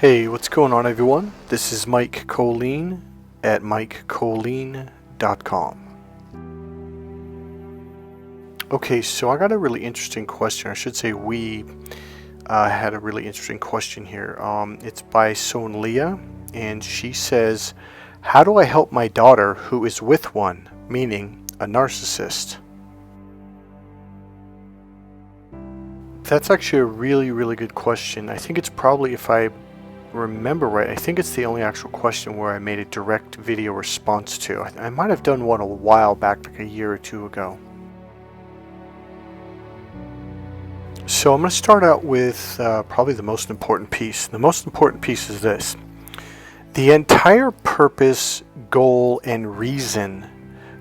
Hey, what's going on everyone? This is Mike Kollin at MikeKollin.com. Okay, so I got a really interesting question. I should say we had a really interesting question here. It's by Son Leah, and she says, how do I help my daughter who is with one, meaning a narcissist? That's actually a really good question. I think it's probably, if I remember right, I think it's the only actual question where I made a direct video response to. I might have done one a while back, like a year or two ago. So I'm going to start out with probably the most important piece. The most important piece is this. The entire purpose, goal, and reason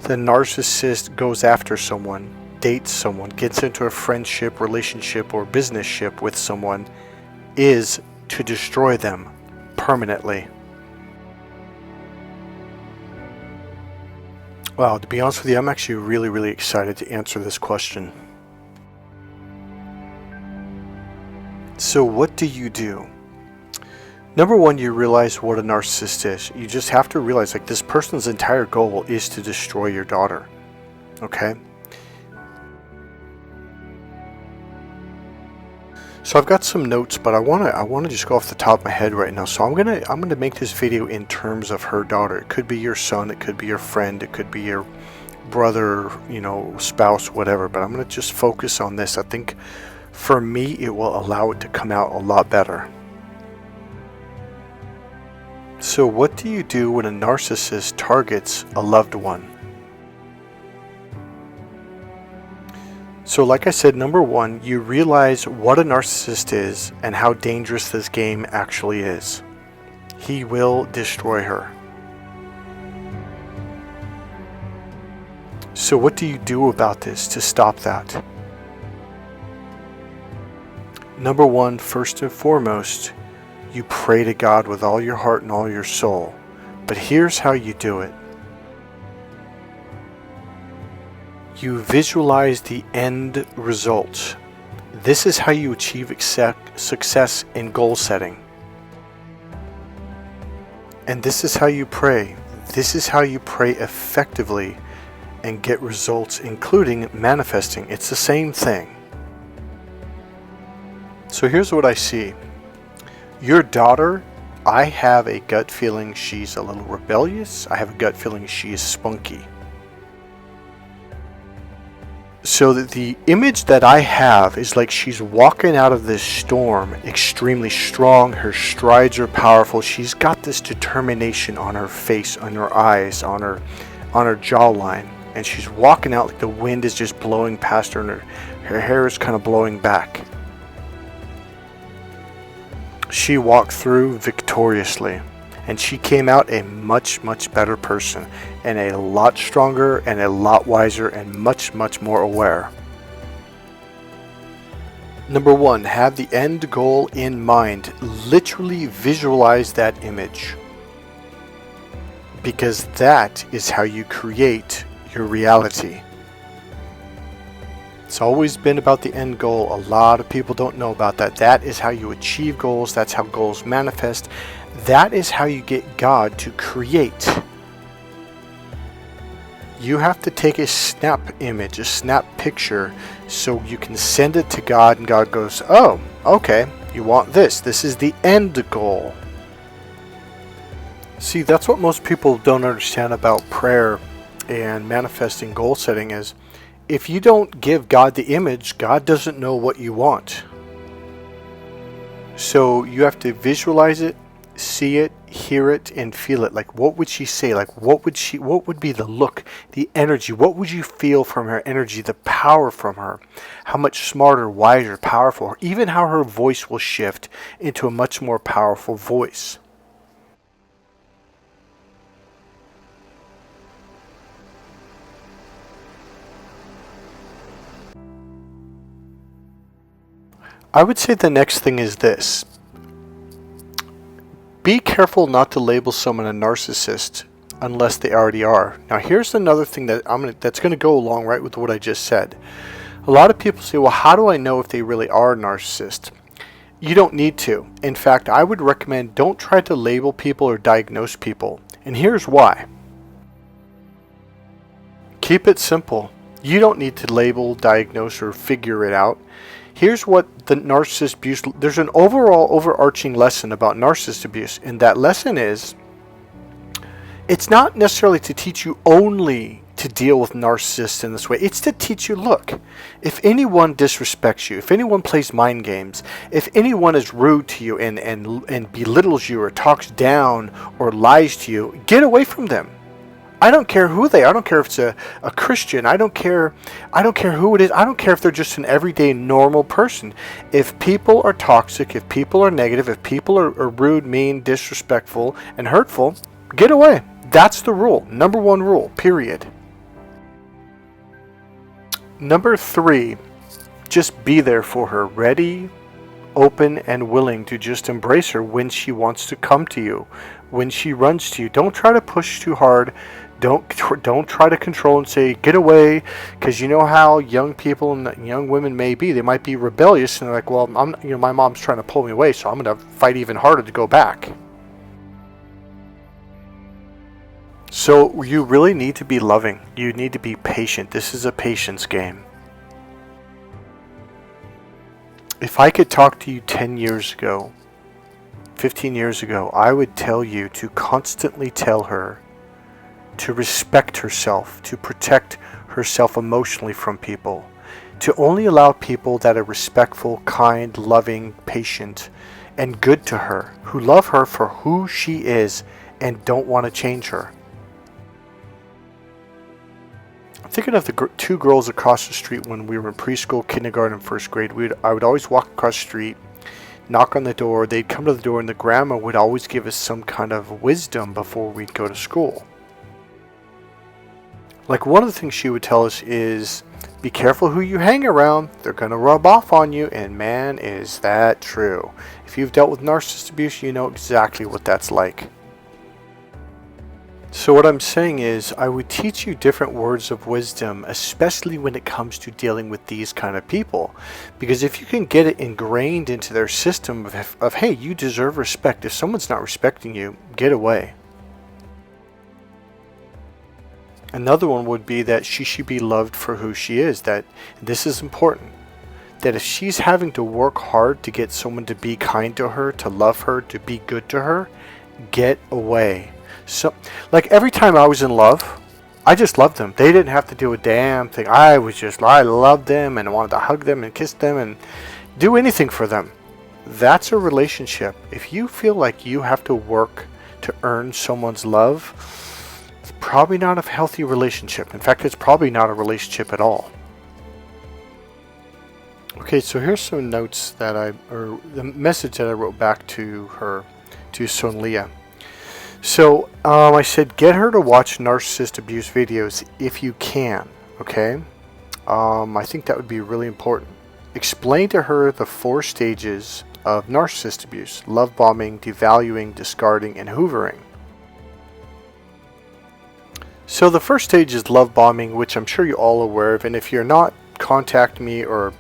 the narcissist goes after someone, dates someone, gets into a friendship, relationship, or business-ship with someone is to destroy them permanently. Wow, to be honest with you, I'm actually really excited to answer this question. So what do you do? Number one, you realize what a narcissist is. You just have to realize, like, this person's entire goal is to destroy your daughter. Okay? So I've got some notes, but I want to just go off the top of my head right now. So I'm gonna make this video in terms of her daughter. It could be your son, it could be your friend, it could be your brother, spouse, whatever. But I'm gonna just focus on this. I think for me, it will allow it to come out a lot better. So what do you do when a narcissist targets a loved one? So like I said, number one, you realize what a narcissist is and how dangerous this game actually is. He will destroy her. So what do you do about this to stop that? Number one, first and foremost, you pray to God with all your heart and all your soul. But here's how you do it. You visualize the end result. This is how you achieve success in goal setting. And this is how you pray. This is how you pray effectively and get results, including manifesting. It's the same thing. So here's what I see. Your daughter, I have a gut feeling she's a little rebellious. I have a gut feeling she is spunky. So that the image that I have is like she's walking out of this storm extremely strong. Her strides are powerful. She's got this determination on her face, on her eyes, on her jawline. And she's walking out like the wind is just blowing past her and her hair is kind of blowing back. She walked through victoriously. And she came out a much better person, and a lot stronger and a lot wiser and much more aware. Number one, have the end goal in mind. Literally visualize that image. Because that is how you create your reality. It's always been about the end goal. A lot of people don't know about that. That is how you achieve goals. That's how goals manifest. That is how you get God to create. You have to take a snap image, a snap picture, so you can send it to God and God goes, oh, okay, you want this. This is the end goal. See, that's what most people don't understand about prayer and manifesting goal setting is, if you don't give God the image, God doesn't know what you want. So you have to visualize it, see it, hear it, and feel it. Like, what would she say? Like, what would be the look, the energy? What would you feel from her energy, the power from her? How much smarter, wiser, powerful, or even how her voice will shift into a much more powerful voice. I would say the next thing is this. Be careful not to label someone a narcissist unless they already are. Now here's another thing that that's going to go along right with what I just said. A lot of people say, well, how do I know if they really are a narcissist? You don't need to. In fact, I would recommend don't try to label people or diagnose people. And here's why. Keep it simple. You don't need to label, diagnose, or figure it out. Here's what the narcissist abuse, there's an overall overarching lesson about narcissist abuse, and that lesson is, it's not necessarily to teach you only to deal with narcissists in this way. It's to teach you, look, if anyone disrespects you, if anyone plays mind games, if anyone is rude to you and belittles you or talks down or lies to you, get away from them. I don't care who they are. I don't care if it's a Christian. I don't care who it is. I don't care if they're just an everyday normal person. If people are toxic, if people are negative, if people are rude, mean, disrespectful, and hurtful, get away. That's the rule. Number one rule, period. Number 3, just be there for her. Ready, open, and willing to just embrace her when she wants to come to you, when she runs to you. Don't try to push too hard. Don't try to control and say, get away, because you know how young people and young women may be. They might be rebellious and they're like, well, my mom's trying to pull me away, so I'm going to fight even harder to go back. So you really need to be loving. You need to be patient. This is a patience game. If I could talk to you 10 years ago, 15 years ago, I would tell you to constantly tell her to respect herself, to protect herself emotionally from people, to only allow people that are respectful, kind, loving, patient, and good to her, who love her for who she is and don't want to change her. I'm thinking of the 2 girls across the street when we were in preschool, kindergarten, and first grade. I would always walk across the street, knock on the door. They'd come to the door, and the grandma would always give us some kind of wisdom before we'd go to school. Like, one of the things she would tell us is, be careful who you hang around. They're going to rub off on you. And man, is that true. If you've dealt with narcissist abuse, you know exactly what that's like. So what I'm saying is, I would teach you different words of wisdom, especially when it comes to dealing with these kind of people. Because if you can get it ingrained into their system of hey, you deserve respect. If someone's not respecting you, get away. Another one would be that she should be loved for who she is. That this is important. That if she's having to work hard to get someone to be kind to her, to love her, to be good to her, get away. So, like, every time I was in love, I just loved them. They didn't have to do a damn thing. I loved them and wanted to hug them and kiss them and do anything for them. That's a relationship. If you feel like you have to work to earn someone's love, it's probably not a healthy relationship. In fact, it's probably not a relationship at all. Okay, so here's some notes or the message that I wrote back to her, to Sonlia. So I said, get her to watch narcissist abuse videos if you can, okay? I think that would be really important. Explain to her the 4 stages of narcissist abuse: love bombing, devaluing, discarding, and hoovering. So the first stage is love bombing, which I'm sure you're all aware of, and if you're not, contact me or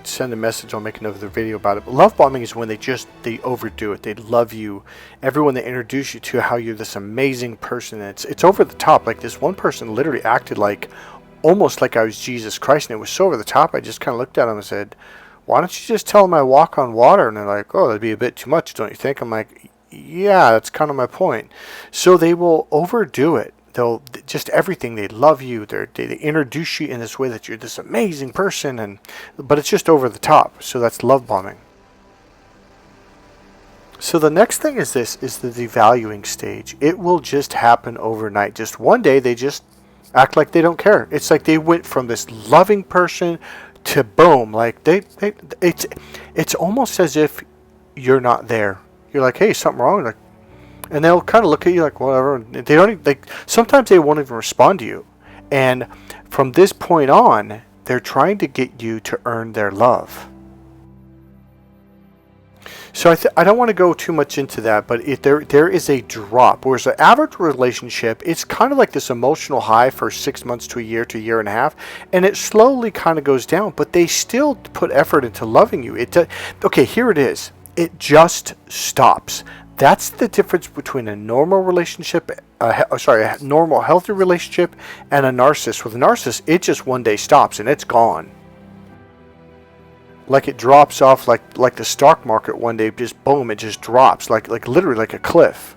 send a message. I'll make another video about it. But love bombing is when they overdo it. They love you. Everyone they introduce you to how you're this amazing person. It's over the top. Like, this one person literally acted like almost like I was Jesus Christ, and it was so over the top. I just kind of looked at him and said, why don't you just tell them I walk on water? And they're like, oh, that'd be a bit too much, don't you think? I'm like, yeah, that's kind of my point. So they will overdo it. They'll just everything. They love you. They introduce you in this way that you're this amazing person, but it's just over the top. So that's love bombing. So the next thing is the devaluing stage. It will just happen overnight. Just one day they just act like they don't care. It's like they went from this loving person to boom. Like it's almost as if you're not there. You're like, hey, something wrong? Like, and they'll kind of look at you like, whatever. They don't even, sometimes they won't even respond to you. And from this point on, they're trying to get you to earn their love. So I don't want to go too much into that, but there is a drop. Whereas an average relationship, it's kind of like this emotional high for 6 months to a year and a half, and it slowly kind of goes down, but they still put effort into loving you. Okay, here it is. It just stops. That's the difference between a normal relationship, a normal healthy relationship, and a narcissist. With a narcissist, it just one day stops and it's gone. Like it drops off, like the stock market one day, just boom, it just drops, like literally like a cliff.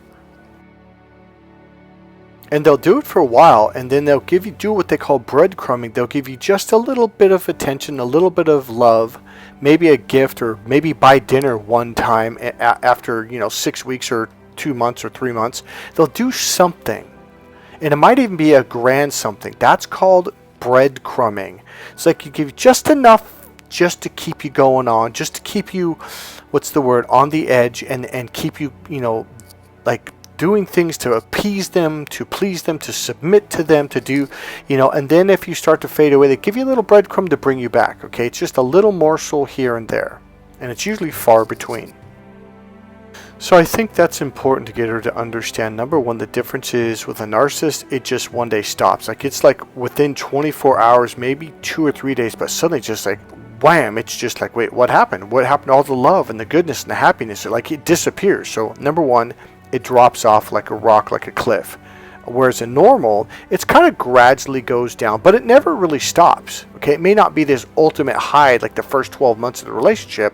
And they'll do it for a while, and then they'll do what they call breadcrumbing. They'll give you just a little bit of attention, a little bit of love, maybe a gift, or maybe buy dinner one time after 6 weeks or 2 months or 3 months. They'll do something, and it might even be a grand something. That's called breadcrumbing. It's like you give just enough just to keep you going on, just to keep you, on the edge, and keep you, like doing things to appease them, to please them, to submit to them, to do, and then if you start to fade away, they give you a little breadcrumb to bring you back, okay? It's just a little morsel here and there, and it's usually far between. So I think that's important to get her to understand. Number one, the difference is with a narcissist, it just one day stops. Like it's like within 24 hours, maybe 2 or 3 days, but suddenly just like, wham, it's just like, wait, what happened? What happened to all the love and the goodness and the happiness? Like it disappears. So number one, it drops off like a rock, like a cliff. Whereas in normal, it's kind of gradually goes down, but it never really stops. Okay, it may not be this ultimate high like the first 12 months of the relationship,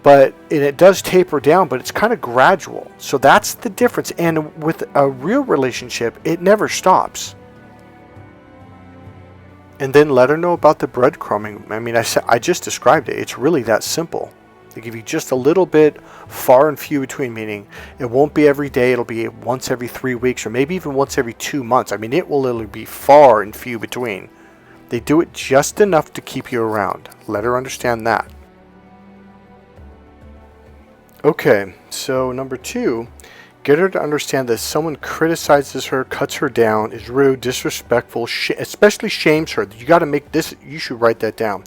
but it does taper down, but it's kind of gradual. So that's the difference. And with a real relationship, it never stops. And then let her know about the breadcrumbing. I mean, I just described it. It's really that simple. They give you just a little bit far and few between, meaning it won't be every day. It'll be once every 3 weeks or maybe even once every 2 months. I mean, it will literally be far and few between. They do it just enough to keep you around. Let her understand that. Okay, so number 2, get her to understand that if someone criticizes her, cuts her down, is rude, disrespectful, especially shames her. You got to make this, you should write that down.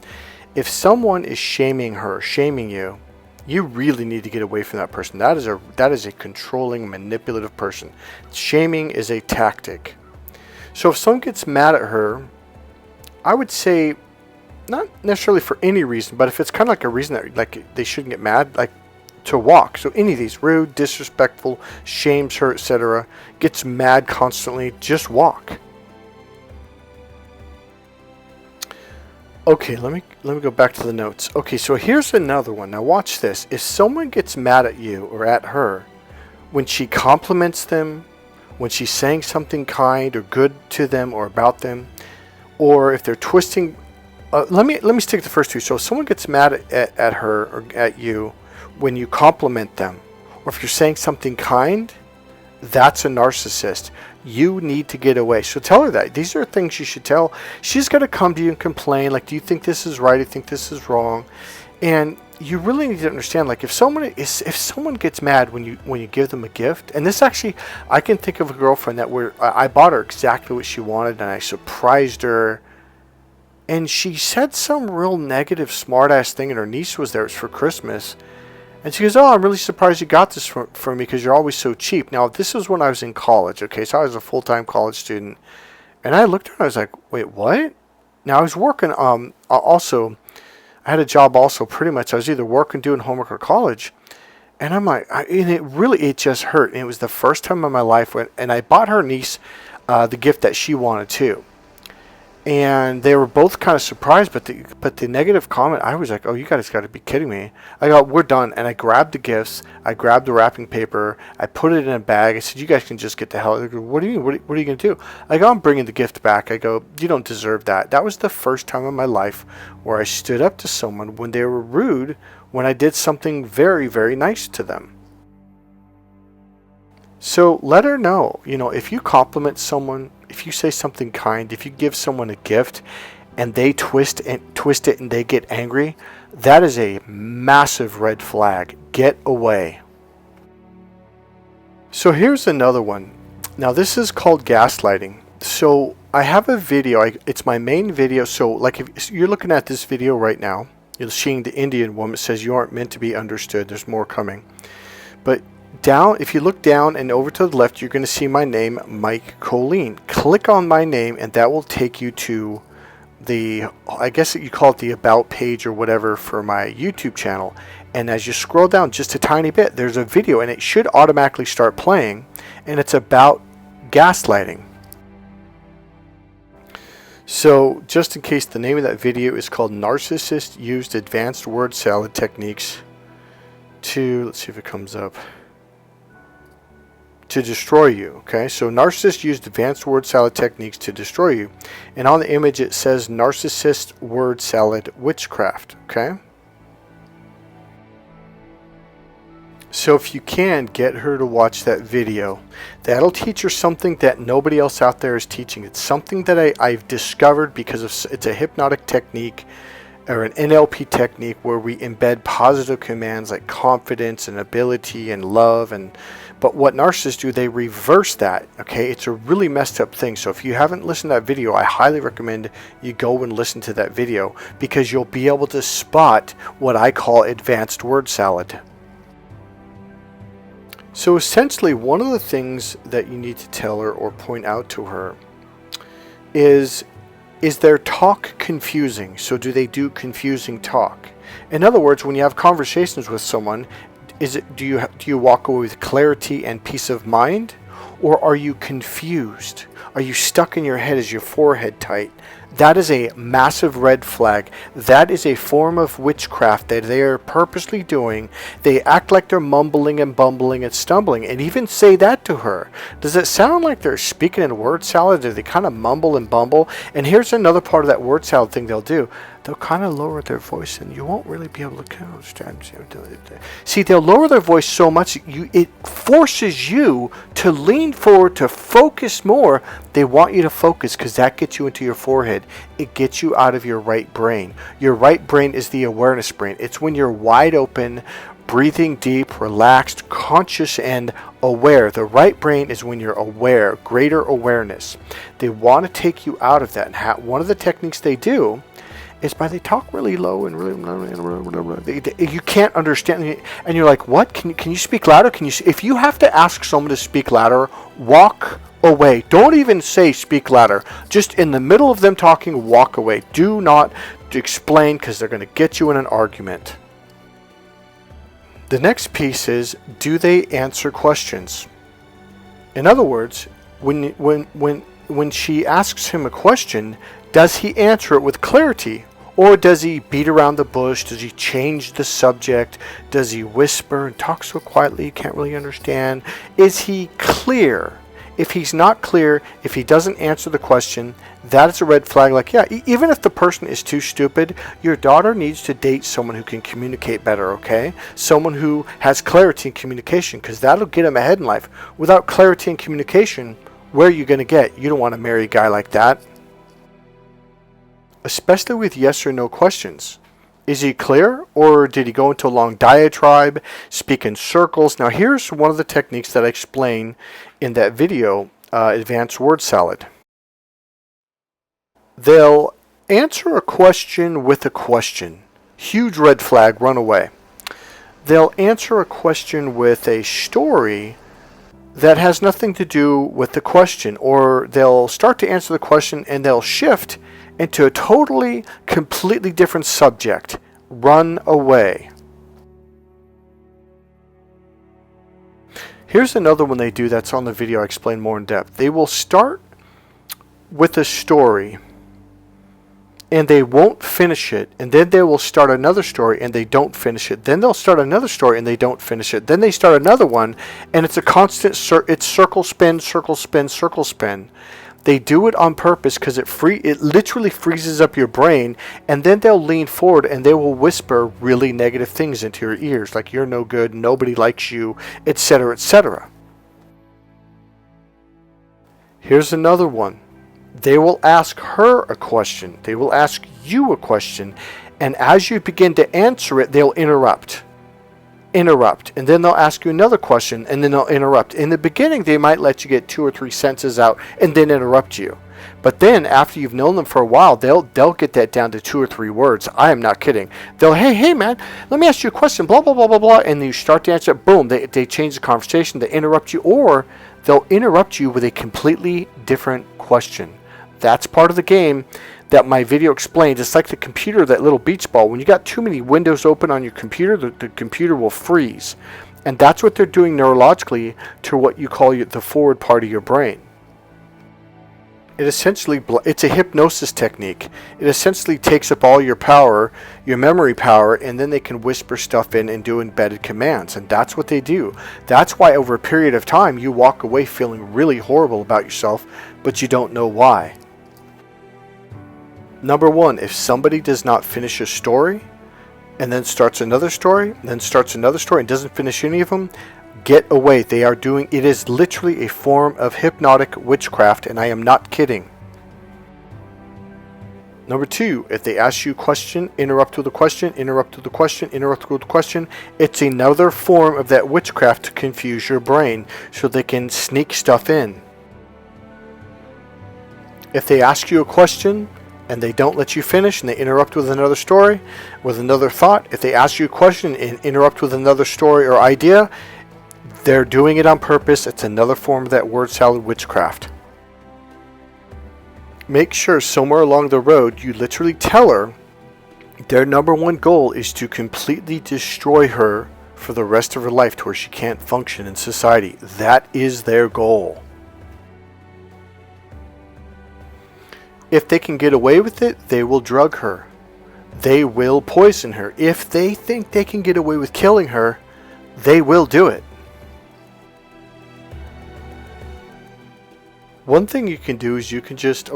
If someone is shaming her, shaming you, you really need to get away from that person. That is a controlling, manipulative person. Shaming is a tactic. So if someone gets mad at her, I would say, not necessarily for any reason, but if it's kind of like a reason that like they shouldn't get mad, like to walk. So any of these, rude, disrespectful, shames her, etc., gets mad constantly, just walk. Okay, let me go back to the notes. Okay, so here's another one. Now watch this. If someone gets mad at you or at her, when she compliments them, when she's saying something kind or good to them or about them, or if they're twisting, let me stick to the first two. So if someone gets mad at her or at you when you compliment them, or if you're saying something kind, that's a narcissist. You need to get away. So tell her that. These are things you should tell. She's going to come to you and complain, like, do you think this is right? Do you think this is wrong? And you really need to understand, like, if someone gets mad when you give them a gift, and this actually, I can think of a girlfriend that I bought her exactly what she wanted, and I surprised her, and she said some real negative, smart-ass thing, and her niece was there. It was for Christmas. And she goes, oh, I'm really surprised you got this for me because you're always so cheap. Now, this was when I was in college, okay? So I was a full-time college student. And I looked at her and I was like, wait, what? Now, I was working, also, I had a job also pretty much. I was either working, doing homework, or college. And I'm like, and it just hurt. And it was the first time in my life and I bought her niece the gift that she wanted too. And they were both kind of surprised, but the negative comment, I was like, oh, you guys got to be kidding me. I go, we're done. And I grabbed the gifts. I grabbed the wrapping paper. I put it in a bag. I said, you guys can just get the hell. They go, what do you mean? What are you going to do? I go, I'm bringing the gift back. I go, you don't deserve that. That was the first time in my life where I stood up to someone when they were rude, when I did something very, very nice to them. So let her know, if you compliment someone, if you say something kind, if you give someone a gift and they twist it and they get angry, that is a massive red flag. Get away. So here's another one. Now this is called gaslighting. So I have a video, it's my main video. So like if you're looking at this video right now, you're seeing the Indian woman says you aren't meant to be understood. There's more coming. But if you look down and over to the left, you're going to see my name, Mike Kollin. Click on my name and that will take you to I guess you call it the about page or whatever for my YouTube channel. And as you scroll down just a tiny bit, there's a video, and it should automatically start playing, and it's about gaslighting. So just in case, the name of that video is called Narcissist Used Advanced Word Salad Techniques to, let's see if it comes up, to destroy you. Okay, so Narcissist used advanced word salad techniques to destroy you. And on the image it says Narcissist Word Salad Witchcraft. Okay. So if you can, get her to watch that video. That'll teach her something that nobody else out there is teaching. It's something that I've discovered because it's a hypnotic technique, or an NLP technique, where we embed positive commands like confidence and ability and love. But what narcissists do, they reverse that. Okay, it's a really messed up thing. So if you haven't listened to that video, I highly recommend you go and listen to that video, because you'll be able to spot what I call advanced word salad. So essentially, one of the things that you need to tell her or point out to her is their talk confusing? So do they do confusing talk? In other words, when you have conversations with someone, do you walk away with clarity and peace of mind, or are you confused? Are you stuck in your head? Is your forehead tight? That is a massive red flag. That is a form of witchcraft that they are purposely doing. They act like they're mumbling and bumbling and stumbling, and even say that to her. Does it sound like they're speaking in word salad? Do they kind of mumble and bumble? And here's another part of that word salad thing they'll do. They'll kind of lower their voice, and you won't really be able to understand. See, they'll lower their voice so much, it forces you to lean forward, to focus more. They want you to focus because that gets you into your forehead. It gets you out of your right brain. Your right brain is the awareness brain. It's when you're wide open, breathing deep, relaxed, conscious, and aware. The right brain is when you're aware, greater awareness. They want to take you out of that. And one of the techniques they do is they talk really low and really, you can't understand, and you're like, what? Can you speak louder? If you have to ask someone to speak louder, walk away. Don't even say speak louder. Just in the middle of them talking, walk away. Do not explain, because they're going to get you in an argument. The next piece is, do they answer questions? In other words, when she asks him a question, does he answer it with clarity? Or does he beat around the bush? Does he change the subject? Does he whisper and talk so quietly you can't really understand? Is he clear? If he's not clear, if he doesn't answer the question, that is a red flag. Like, yeah, even if the person is too stupid, your daughter needs to date someone who can communicate better, okay? Someone who has clarity in communication, because that'll get him ahead in life. Without clarity and communication, where are you going to get? You don't want to marry a guy like that. Especially with yes or no questions. Is he clear, or did he go into a long diatribe, speak in circles? Now here's one of the techniques that I explain in that video, Advanced Word Salad. They'll answer a question with a question. Huge red flag, run away. They'll answer a question with a story that has nothing to do with the question, or they'll start to answer the question and they'll shift into a totally, completely different subject. Run away. Here's another one they do that's on the video I explain more in depth. They will start with a story and they won't finish it, and then they will start another story and they don't finish it. Then they'll start another story and they don't finish it. Then they start another one, and it's a constant it's circle spin, circle spin, circle spin. They do it on purpose because it literally freezes up your brain, and then they'll lean forward and they will whisper really negative things into your ears, like you're no good, nobody likes you, etc., etc. Here's another one. They will ask her a question. They will ask you a question, and as you begin to answer it, they'll interrupt, and then they'll ask you another question, and then they'll interrupt. In the beginning, they might let you get 2 or 3 sentences out and then interrupt you. But then after you've known them for a while, they'll get that down to 2 or 3 words. I am not kidding. They'll, hey man, let me ask you a question, blah, blah, blah, blah, blah, and you start to answer it, boom, they change the conversation, they interrupt you, or they'll interrupt you with a completely different question. That's part of the game that my video explains. It's like the computer, that little beach ball. When you got too many windows open on your computer, the computer will freeze. And that's what they're doing neurologically to what you call the forward part of your brain. It essentially, it's a hypnosis technique. It essentially takes up all your power, your memory power, and then they can whisper stuff in and do embedded commands. And that's what they do. That's why over a period of time you walk away feeling really horrible about yourself, but you don't know why. Number one, if somebody does not finish a story, and then starts another story, and then starts another story, and doesn't finish any of them, get away. They are doing, it is literally a form of hypnotic witchcraft, and I am not kidding. Number two, if they ask you a question, interrupt with a question, interrupt with a question, interrupt with a question, it's another form of that witchcraft to confuse your brain so they can sneak stuff in. If they ask you a question, and they don't let you finish, and they interrupt with another story, with another thought, if they ask you a question and interrupt with another story or idea, they're doing it on purpose. It's another form of that word salad witchcraft. Make sure somewhere along the road you literally tell her their number one goal is to completely destroy her for the rest of her life to where she can't function in society. That is their goal. If they can get away with it, they will drug her. They will poison her. If they think they can get away with killing her, they will do it. One thing you can do is you can just,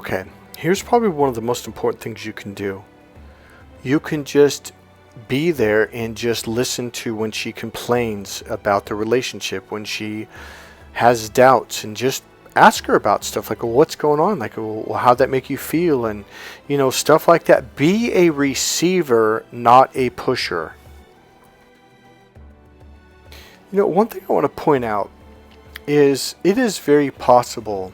here's probably one of the most important things you can do. You can just be there and just listen to when she complains about the relationship, when she has doubts, and just ask her about stuff like, well, what's going on? Like, well, how'd that make you feel? And, stuff like that. Be a receiver, not a pusher. One thing I want to point out is it is very possible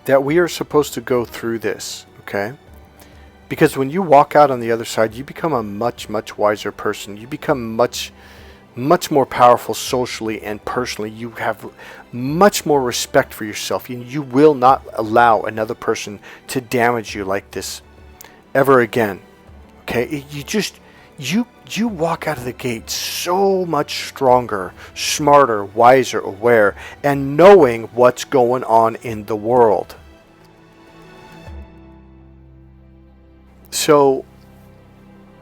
that we are supposed to go through this, okay? Because when you walk out on the other side, you become a much, much wiser person. You become much more powerful socially and personally. You have much more respect for yourself. You will not allow another person to damage you like this ever again. Okay? You walk out of the gate so much stronger, smarter, wiser, aware, and knowing what's going on in the world. So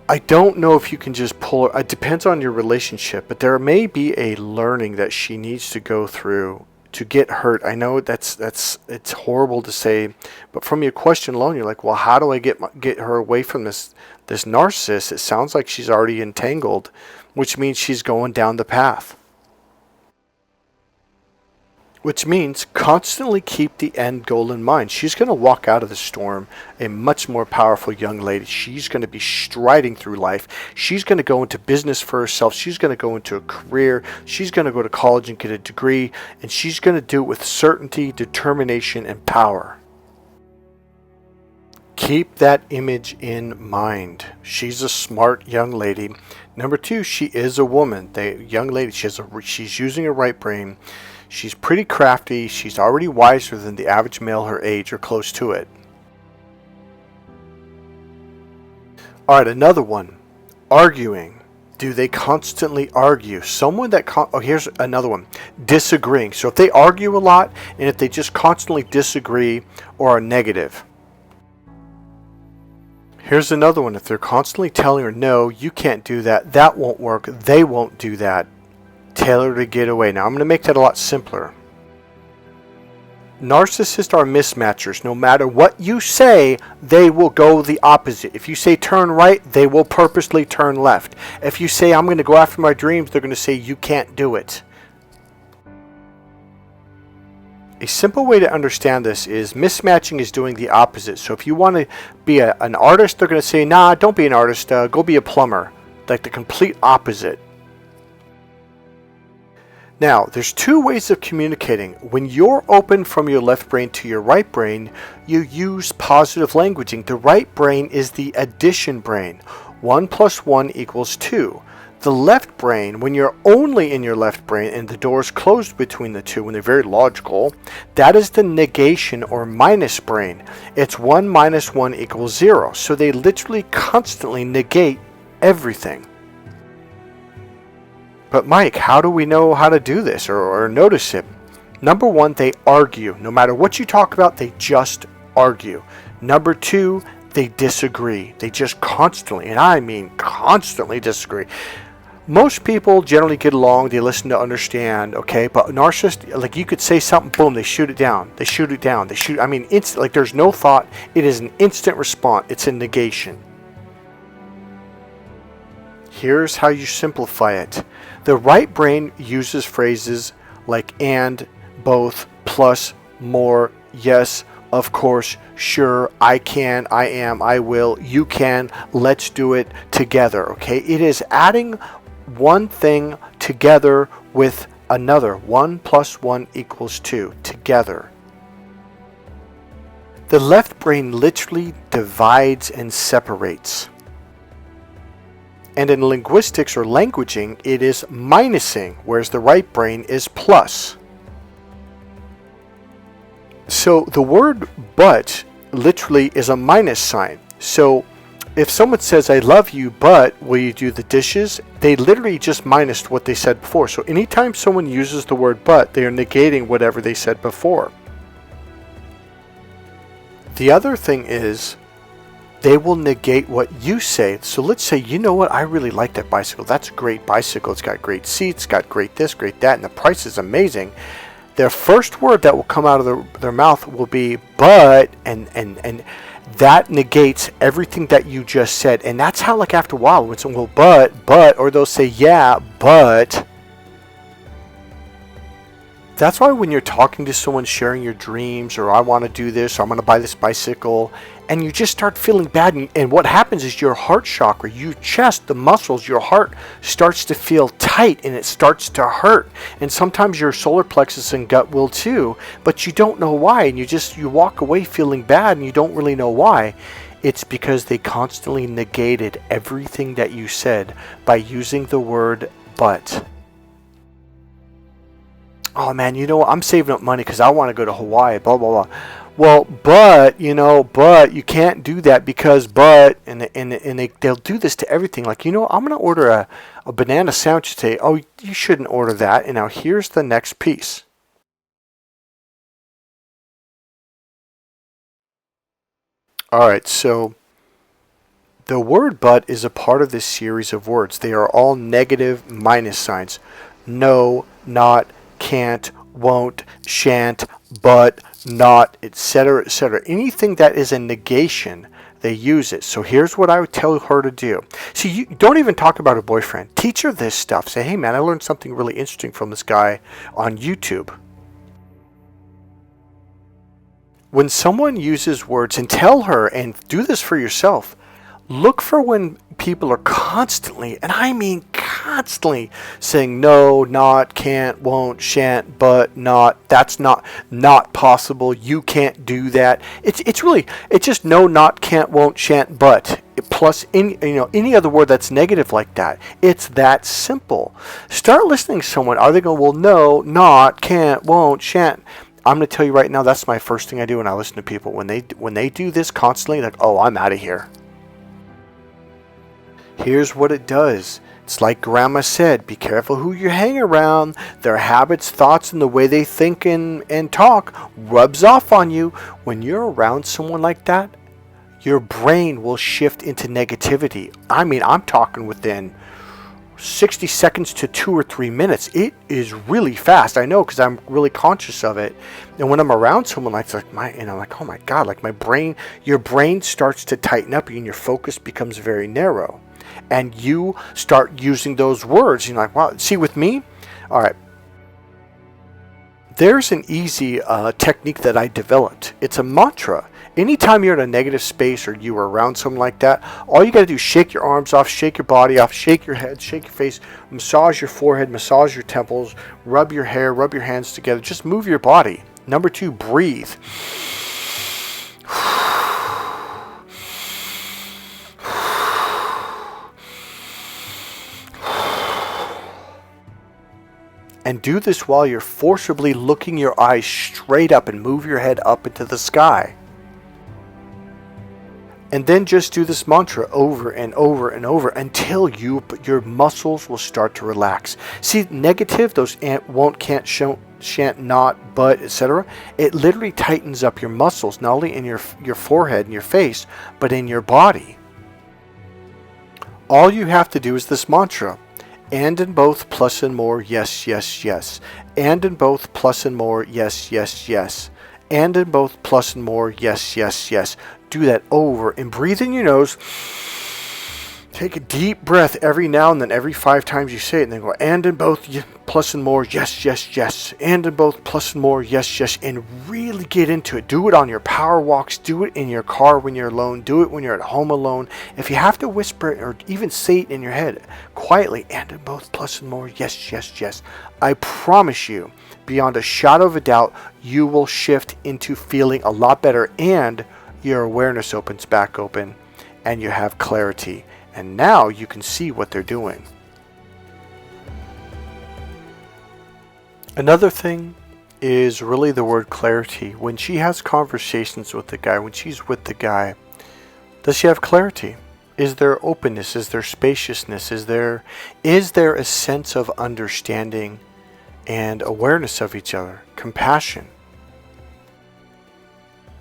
I don't know if you can just pull her. It depends on your relationship, but there may be a learning that she needs to go through to get hurt. I know it's horrible to say, but from your question alone, you're like, well, how do I get her away from this narcissist? It sounds like she's already entangled, which means she's going down the path. Which means constantly keep the end goal in mind. She's going to walk out of the storm a much more powerful young lady. She's going to be striding through life. She's going to go into business for herself. She's going to go into a career. She's going to go to college and get a degree. And she's going to do it with certainty, determination, and power. Keep that image in mind. She's a smart young lady. Number two, she is a woman. The young lady, she's using her right brain. She's pretty crafty. She's already wiser than the average male her age or close to it. All right, another one. Arguing. Do they constantly argue? Someone that... here's another one. Disagreeing. So if they argue a lot and if they just constantly disagree or are negative. Here's another one. If they're constantly telling her, no, you can't do that. That won't work. They won't do that. Tell her to get away. Now, I'm going to make that a lot simpler. Narcissists are mismatchers. No matter what you say, they will go the opposite. If you say turn right, they will purposely turn left. If you say I'm going to go after my dreams, they're going to say you can't do it. A simple way to understand this is mismatching is doing the opposite. So if you want to be an artist, they're going to say, nah, don't be an artist, go be a plumber. Like the complete opposite. Now, there's two ways of communicating. When you're open from your left brain to your right brain, you use positive languaging. The right brain is the addition brain. 1 + 1 = 2. The left brain, when you're only in your left brain and the door's closed between the two, when they're very logical, that is the negation or minus brain. It's 1 minus 1 equals 0. So they literally constantly negate everything. But Mike, how do we know how to do this or notice it? Number one, they argue. No matter what you talk about, they just argue. Number two, they disagree. They just constantly, and I mean constantly disagree. Most people generally get along, they listen to understand, okay? But narcissist, like you could say something, boom, they shoot it down. They shoot it down. I mean, like there's no thought. It is an instant response. It's a negation. Here's how you simplify it. The right brain uses phrases like and, both, plus, more, yes, of course, sure, I can, I am, I will, you can, let's do it together, okay? It is adding one thing together with another. 1 plus 1 equals 2, together. The left brain literally divides and separates. And in linguistics or languaging, it is minusing, whereas the right brain is plus. So the word but literally is a minus sign. So if someone says, I love you, but will you do the dishes? They literally just minused what they said before. So anytime someone uses the word but, they are negating whatever they said before. The other thing is, they will negate what you say. So let's say, you know what, I really like that bicycle. That's a great bicycle. It's got great seats, got great this, great that, and the price is amazing. Their first word that will come out of their mouth will be but, and that negates everything that you just said. And that's how, like, after a while, when someone will but, or they'll say, yeah, but. That's why when you're talking to someone, sharing your dreams, or I want to do this, or I'm going to buy this bicycle, and you just start feeling bad, and what happens is your heart chakra, your chest, the muscles, your heart starts to feel tight, and it starts to hurt. And sometimes your solar plexus and gut will too, but you don't know why, and you walk away feeling bad, and you don't really know why. It's because they constantly negated everything that you said by using the word but. Oh man, you know what? I'm saving up money because I want to go to Hawaii, blah, blah, blah. Well, but you can't do that because, and they'll do this to everything. Like, I'm going to order a banana sandwich today. Oh, you shouldn't order that. And now here's the next piece. All right, so the word but is a part of this series of words. They are all negative minus signs. No, not, can't, won't, shan't, but, not, etc., etc. Anything that is a negation, they use it. So here's what I would tell her to do. See, you don't even talk about a boyfriend. Teach her this stuff. Say, hey man, I learned something really interesting from this guy on YouTube. When someone uses words, and tell her, and do this for yourself, look for when people are constantly, and I mean constantly, saying no, not, can't, won't, shan't, but, not, that's not possible, you can't do that. It's just no, not, can't, won't, shan't, but, plus any other word that's negative like that. It's that simple. Start listening to someone. Are they going, well, no, not, can't, won't, shan't. I'm going to tell you right now, that's my first thing I do when I listen to people. When they do this constantly, like, oh, I'm out of here. Here's what it does. It's like Grandma said, be careful who you hang around. Their habits, thoughts, and the way they think and talk rubs off on you. When you're around someone like that, your brain will shift into negativity. I mean, I'm talking within 60 seconds to 2 or 3 minutes. It is really fast. I know because I'm really conscious of it. And when I'm around someone like oh my God, like your brain starts to tighten up and your focus becomes very narrow. And you start using those words. You're like, wow, see with me? All right. There's an easy technique that I developed. It's a mantra. Anytime you're in a negative space or you are around someone like that, all you got to do is shake your arms off, shake your body off, shake your head, shake your face, massage your forehead, massage your temples, rub your hair, rub your hands together. Just move your body. Number 2, breathe. And do this while you're forcibly looking your eyes straight up and move your head up into the sky. And then just do this mantra over and over and over until your muscles will start to relax. See, negative, those won't, can't, shan't, not, but, etc. It literally tightens up your muscles, not only in your forehead and your face, but in your body. All you have to do is this mantra. And in both, plus and more, yes, yes, yes. And in both, plus and more, yes, yes, yes. And in both, plus and more, yes, yes, yes. Do that over and breathe in your nose. Take a deep breath every now and then, every 5 times you say it, and then go, and in both, plus and more, yes, yes, yes. And in both, plus and more, yes, yes. And really get into it. Do it on your power walks. Do it in your car when you're alone. Do it when you're at home alone. If you have to whisper it or even say it in your head quietly, and in both, plus and more, yes, yes, yes. I promise you, beyond a shadow of a doubt, you will shift into feeling a lot better, and your awareness opens back open and you have clarity. And now you can see what they're doing. Another thing is really the word clarity. When she has conversations with the guy, when she's with the guy, does she have clarity? Is there openness? Is there spaciousness? Is there a sense of understanding and awareness of each other? Compassion?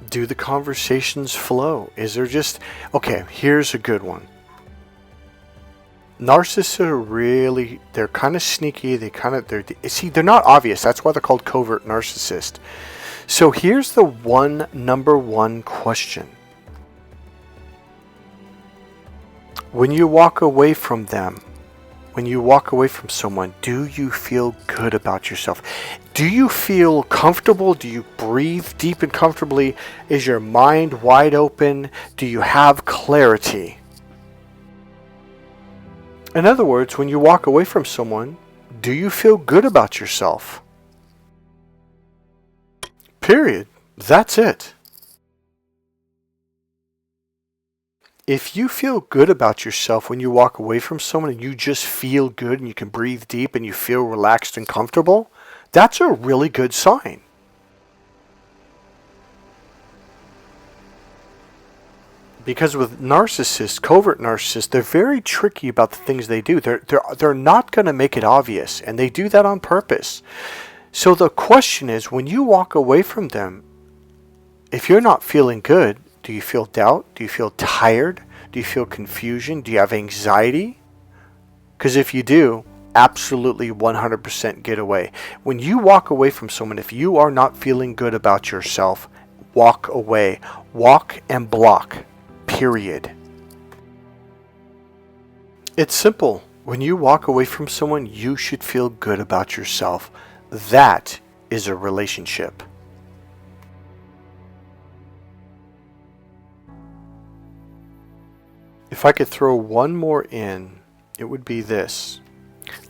Do the conversations flow? Is there just... Okay, here's a good one. Narcissists are really, they're kind of sneaky. They're not obvious. That's why they're called covert narcissist. So here's the number one question. When you walk away from them, when you walk away from someone, do you feel good about yourself? Do you feel comfortable? Do you breathe deep and comfortably? Is your mind wide open? Do you have clarity? In other words, when you walk away from someone, do you feel good about yourself? Period. That's it. If you feel good about yourself when you walk away from someone and you just feel good and you can breathe deep and you feel relaxed and comfortable, that's a really good sign. Because with narcissists, covert narcissists, they're very tricky about the things they do. They're not going to make it obvious, and they do that on purpose. So the question is, when you walk away from them, if you're not feeling good, do you feel doubt? Do you feel tired? Do you feel confusion? Do you have anxiety? Because if you do, absolutely 100% get away. When you walk away from someone, if you are not feeling good about yourself, walk away. Walk and block. Period. It's simple. When you walk away from someone, you should feel good about yourself. That is a relationship. If I could throw one more in, it would be this.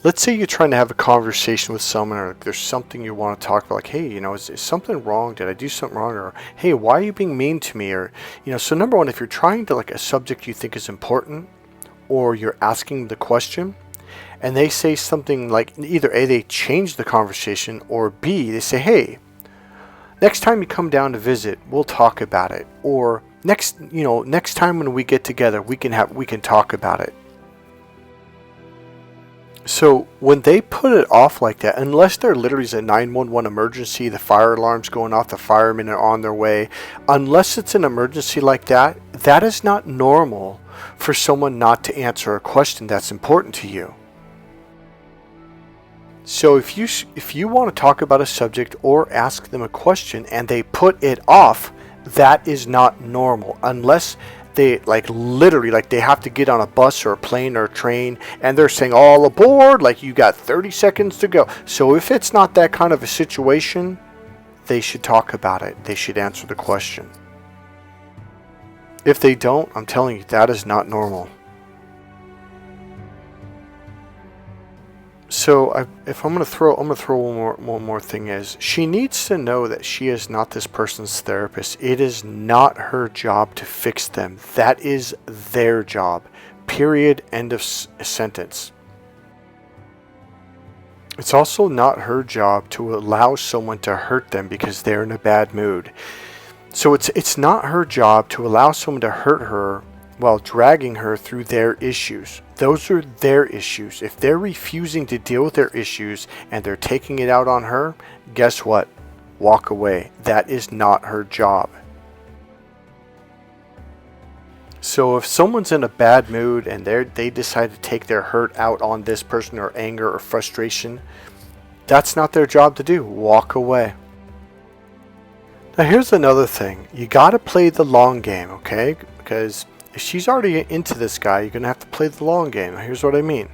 Let's say you're trying to have a conversation with someone, or there's something you want to talk about, like, hey, is something wrong? Did I do something wrong? Or, hey, why are you being mean to me? Or, so number one, if you're trying to, a subject you think is important, or you're asking the question, and they say something like, either A, they change the conversation, or B, they say, hey, next time you come down to visit, we'll talk about it. Or next time when we get together, we can talk about it. So when they put it off like that, unless there literally is a 911 emergency, the fire alarm's going off, the firemen are on their way, unless it's an emergency like that, that is not normal for someone not to answer a question that's important to you. So if you want to talk about a subject or ask them a question and they put it off, that is not normal, unless they literally they have to get on a bus or a plane or a train and they're saying all aboard, you got 30 seconds to go. So if it's not that kind of a situation, they should talk about it. They should answer the question. If they don't, I'm telling you, that is not normal. So if I'm gonna throw one more thing is, she needs to know that she is not this person's therapist. It is not her job to fix them. That is their job. Period. End of sentence. It's also not her job to allow someone to hurt them because they're in a bad mood. So it's not her job to allow someone to hurt her while dragging her through their issues. Those are their issues. If they're refusing to deal with their issues and they're taking it out on her, guess what? Walk away. That is not her job. So if someone's in a bad mood and they decide to take their hurt out on this person, or anger or frustration, that's not their job to do. Walk away. Now here's another thing. You got to play the long game, okay? Because if she's already into this guy, you're going to have to play the long game. Here's what I mean.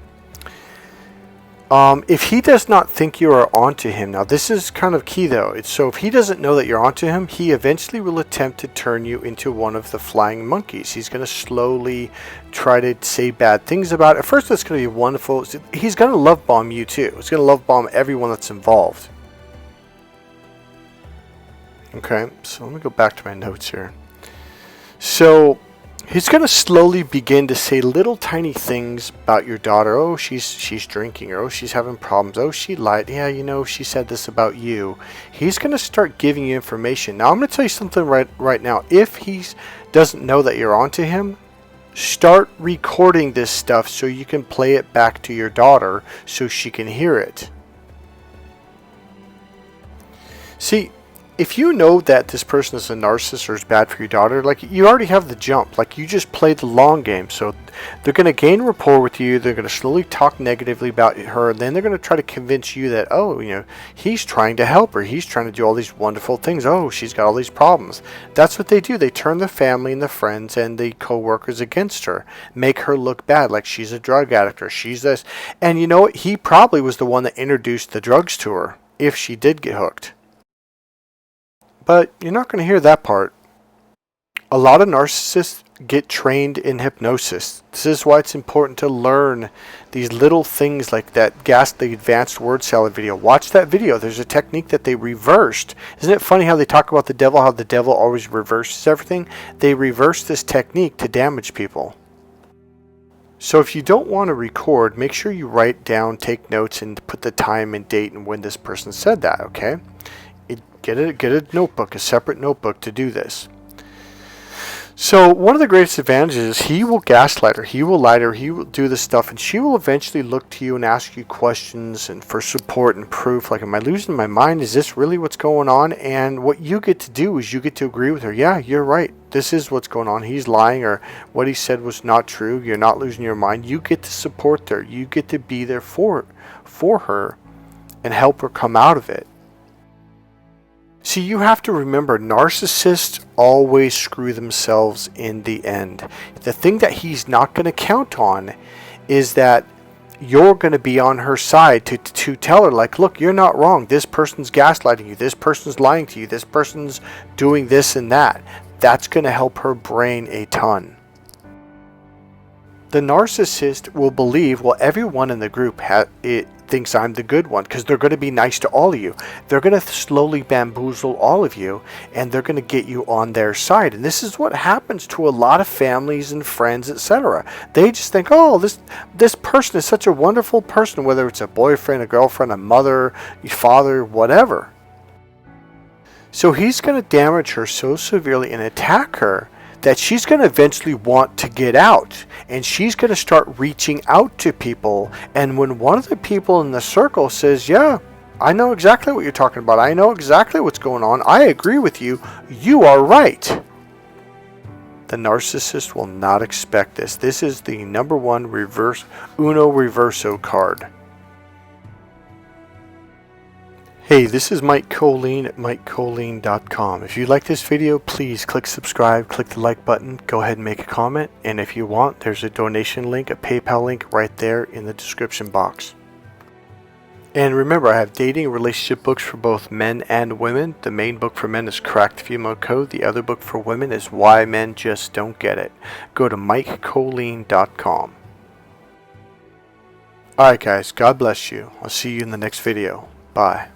If he does not think you are onto him, now this is kind of key though. So if he doesn't know that you're onto him, he eventually will attempt to turn you into one of the flying monkeys. He's going to slowly try to say bad things about it. At first it's going to be wonderful. He's going to love bomb you too. He's going to love bomb everyone that's involved. Okay, so let me go back to my notes here. So he's going to slowly begin to say little tiny things about your daughter. Oh, she's drinking. Or, oh, she's having problems. Oh, she lied. Yeah, you know, she said this about you. He's going to start giving you information. Now, I'm going to tell you something right now. If he doesn't know that you're onto him, start recording this stuff so you can play it back to your daughter so she can hear it. See, if you know that this person is a narcissist or is bad for your daughter, like, you already have the jump. Like, you just played the long game. So they're going to gain rapport with you. They're going to slowly talk negatively about her. And then they're going to try to convince you that, oh, you know, he's trying to help her. He's trying to do all these wonderful things. Oh, she's got all these problems. That's what they do. They turn the family and the friends and the co-workers against her. Make her look bad, like she's a drug addict or she's this. And you know what? He probably was the one that introduced the drugs to her if she did get hooked. But you're not going to hear that part. A lot of narcissists get trained in hypnosis. This is why it's important to learn these little things like that the advanced word salad video. Watch that video. There's a technique that they reversed. Isn't it funny how they talk about the devil, how the devil always reverses everything? They reverse this technique to damage people. So if you don't want to record, make sure you write down, take notes, and put the time and date and when this person said that, okay? Get a notebook, a separate notebook to do this. So one of the greatest advantages is he will gaslight her, he will lie to her, he will do this stuff, and she will eventually look to you and ask you questions and for support and proof. Like, am I losing my mind? Is this really what's going on? And what you get to do is you get to agree with her. Yeah, you're right. This is what's going on. He's lying, or what he said was not true. You're not losing your mind. You get to support her. You get to be there for her and help her come out of it. See, you have to remember, narcissists always screw themselves in the end. The thing that he's not going to count on is that you're going to be on her side to tell her, like, look, you're not wrong. This person's gaslighting you. This person's lying to you. This person's doing this and that. That's going to help her brain a ton. The narcissist will believe, well, everyone in the group thinks I'm the good one, because they're going to be nice to all of you. They're going to slowly bamboozle all of you, and they're going to get you on their side. And this is what happens to a lot of families and friends, etc. They just think, oh, this person is such a wonderful person, whether it's a boyfriend, a girlfriend, a mother, a father, whatever. So he's going to damage her so severely and attack her that she's going to eventually want to get out, and she's going to start reaching out to people. And when one of the people in the circle says, yeah, I know exactly what you're talking about, I know exactly what's going on, I agree with you, you are right, the narcissist will not expect this. This is the number one Uno Reverso card. Hey, this is Mike Kollin at MikeKollin.com. If you like this video, please click subscribe, click the like button, go ahead and make a comment, and if you want, there's a donation link, a PayPal link right there in the description box. And remember, I have dating and relationship books for both men and women. The main book for men is Crack the Female Code. The other book for women is Why Men Just Don't Get It. Go to MikeKollin.com. Alright guys, God bless you. I'll see you in the next video. Bye.